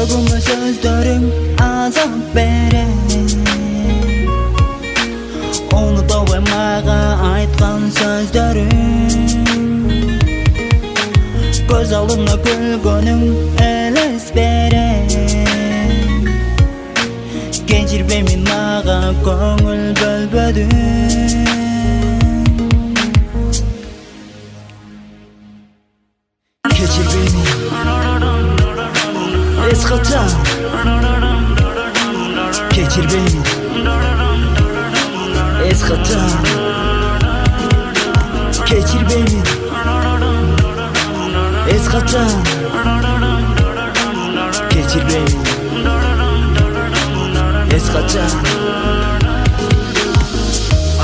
Жүрөгүмө сөздөрүң азап берет. Уnuта албай мага айткан сөздөрүң. Көз алдымда күлгөнүң элес берет. Кечирбеймин мага көңүл бөлбөдүң. Кечирбеймин эч качан. Кечирбеймин эч качан. Кечирбеймин эч качан. Кечирбеймин эч качан.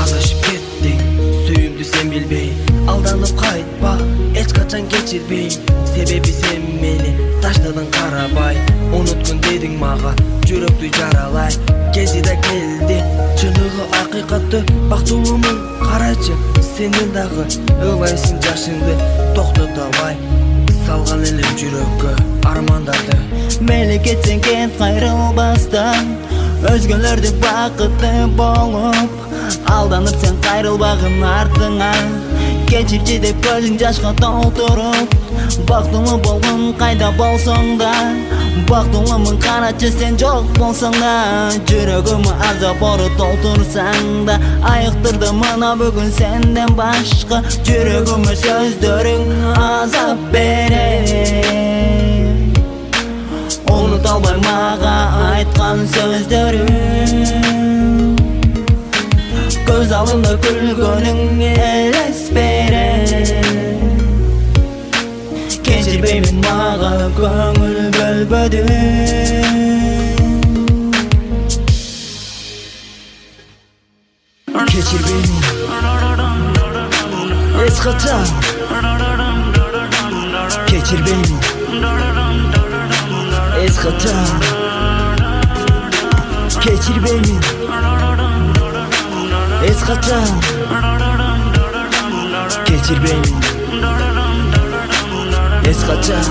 Адашып кеттиң, сүйүмдү сен билбей. Алданып кайтпа, эч качан кечирбейм. Себеби сен мени таштадың карабай. Унуткун дедиң мага, жүрөктү жаралай. Кези да келди, чыныгы акыйкатты. Бактылуумун карачы, сенден дагы ылайсың жашыңды токтото албай. Салган элем жүрөккө армандарды. Мейли кетсең кет кайрылбастан. Өзгөлөрдү бакытты болуп алданып сен кайрылбагын артыңа. Кечирчи деп көзүң жашка толтуруп бактылуу болгон кайда болсоң да. Бактылуумун карачы сен жок болсоң да. Жүрөгүмө азап ору толтурсаң да. Айыктырды мына бүгүн сенден башка. Жүрөгүмө сөздөрүң азап берет. Унута албай мага айткан сөздөрүң. Көз алдымда күлгөнүң элес берет. Кечирбеймин мага көңүл бөлбөдүң. Кечирбеймин эч качан. Кечирбеймин эч качан. Кечирбеймин эч качан. Кечирбеймин эч качан.